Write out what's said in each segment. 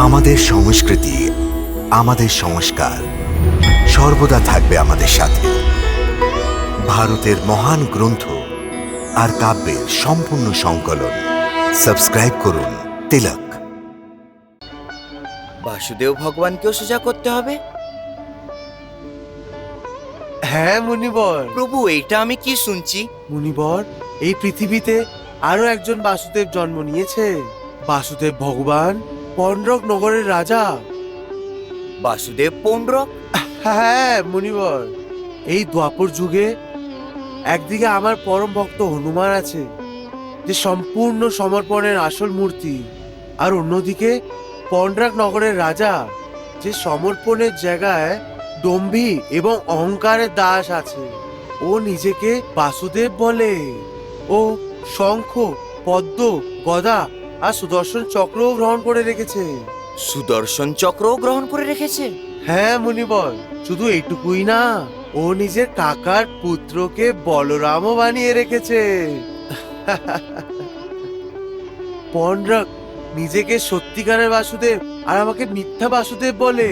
আমাদের সংস্কৃতি, আমাদের সংস্কার সর্বদা থাকবে আমাদের সাথে। ভারতের মহান গ্রন্থ আর কাব্যের সম্পূর্ণ সংকলন। সাবস্ক্রাইব করুন তিলক। বাসুদেব ভগবানকেও সোজা করতে হবে? হ্যাঁ মুনিবর। প্রভু, এইটা আমি কি শুনছি? মুনিবর, এই পৃথিবীতে আরো একজন বাসুদেব জন্ম নিয়েছে। বাসুদেব ভগবান পন্ডরক নগরের রাজা। বাসুদেব পৌণ্ড্রক? হ্যাঁ মুনিবর, এই দ্বাপর যুগে একদিকে আমার পরম ভক্ত হনুমান আছে, যে সম্পূর্ণ সমর্পণের আসল মূর্তি, আর অন্যদিকে পন্ডরক নগরের রাজা, যে সমর্পণের জায়গায় দম্ভী এবং অহংকারের দাস আছে। ও নিজেকে বাসুদেব বলে। ও শঙ্খ, পদ্ম, গদা আর সুদর্শন চক্রও গ্রহণ করে রেখেছে। সুদর্শন চক্রও গ্রহণ করে রেখেছে? হ্যাঁ মুনিবর, শুধু এইটুকুই না, ও নিজের কাকার পুত্রকে বলরামও বানিয়ে রেখেছে। পন্ডরক নিজেকে সত্যিকারের বাসুদেব আর আমাকে মিথ্যা বাসুদেব বলে।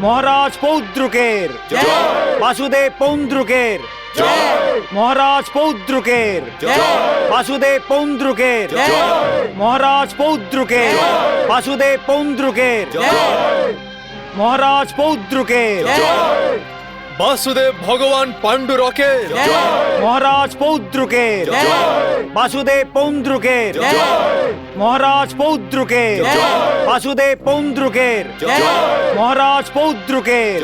মহারাজ পৌদ্রকের বাসুদেব পৌন্দ্রকের মহারাজ পৌদ্রকের বাসুদেব পৌন্দ্রকের মহারাজ পৌদ্রকের বাসুদেব পৌন্দ্রকের মহারাজ পৌদ্রকের বাসুদেব ভগবান পাণ্ডুরকের মহারাজ পৌদ্রকের বাসুদেব পৌন্দ্রকের মহারাজ পৌদ্রকের বাসুদেব পৌন্দ্রকের মহারাজ পৌদ্রকের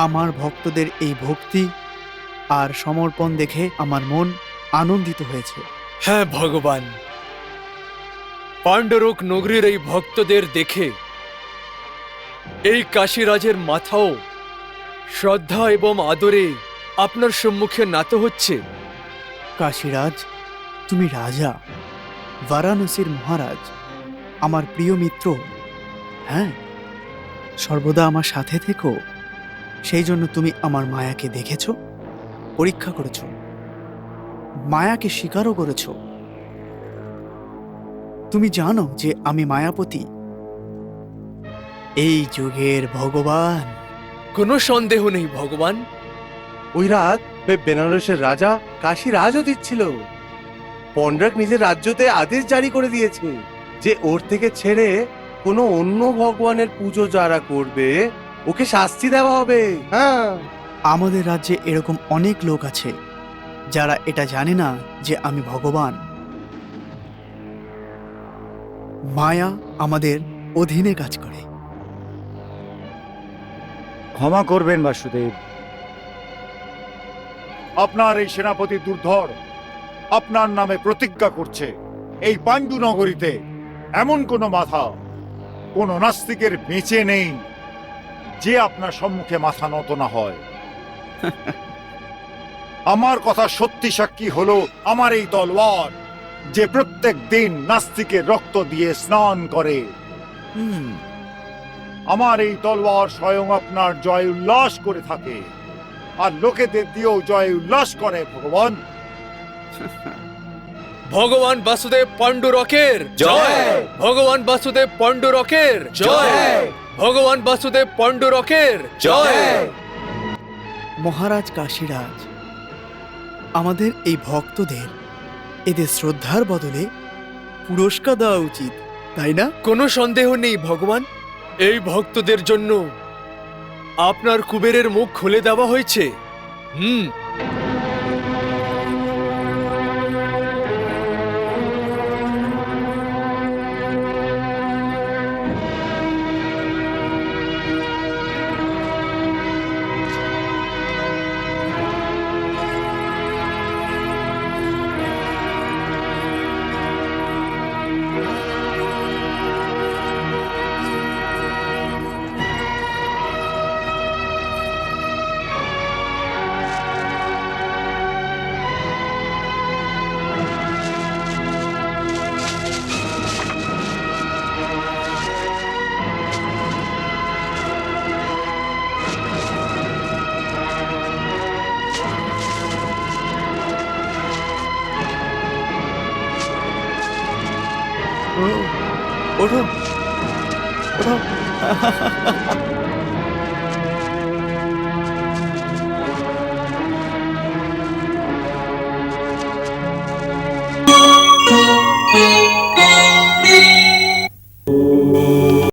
আমার ভক্তদের এই ভক্তি আর সমর্পণ দেখে আমার মন আনন্দিত হয়েছে। হ্যাঁ ভগবান, পাণ্ডরক নগরীর এই ভক্তদের দেখে এই কাশীরাজের মাথাও শ্রদ্ধা এবং আদরে আপনার সম্মুখে নত হচ্ছে। কাশীরাজ, তুমি রাজা, বারাণসীর মহারাজ, আমার প্রিয় মিত্র। হ্যাঁ, সর্বদা আমার সাথে থেকো। সেই জন্য তুমি আমার মায়াকে দেখেছ, পরীক্ষা করেছ, মায়াকে স্বীকারও করেছ। তুমি জানো যে আমি মায়াপতি, এই যুগের ভগবান। কোনো সন্দেহ নেই ভগবান। ওই রাত বেনারসের রাজা কাশীরাজও দিচ্ছিল। পন্ডরক নিজের রাজ্যতে আদেশ জারি করে দিয়েছে যে ওর থেকে ছেড়ে কোনো অন্য ভগবানের পুজো যারা করবে ওকে শাস্তি দেওয়া হবে। হ্যাঁ, আমাদের রাজ্যে এরকম অনেক লোক আছে যারা এটা জানে না যে আমি ভগবান। মায়া আমাদের অধীনে কাজ করে। ক্ষমা করবেন বাসুদেব। আপনার এই সেনাপতি দুর্ধর আপনার নামে প্রতিজ্ঞা করছে, এই পাণ্ডু নগরীতে এমন কোনো মাথা, কোনো নাস্তিকের বেঁচে নেই যে আপনার সম্মুখে মাথা নত না হয়। আমার কথা সত্যি সাক্ষী হলো আমার এই তলোয়ার, যে প্রত্যেক দিন নাস্তিকের রক্ত দিয়ে স্নান করে। আমার এই তলোয়ার স্বয়ং আপনার জয় উল্লাস করে থাকে, আর লোকেদের দিয়েও জয় উল্লাস করে। ভগবান, ভগবান বাসুদেব পাণ্ডুরকের জয়! ভগবান বাসুদেব পাণ্ডুরকের জয়! ভগবান বাসুদেব পাণ্ডুরকের জয়! মহারাজ কাশীরাজ, আমাদের এই ভক্তদের এদের শ্রদ্ধার বদলে পুরস্কার দেওয়া উচিত, তাই না? কোনো সন্দেহ নেই ভগবান। এই ভক্তদের জন্য আপনার কুবেরের মুখ খুলে দেওয়া হয়েছে। ওঠো ওঠো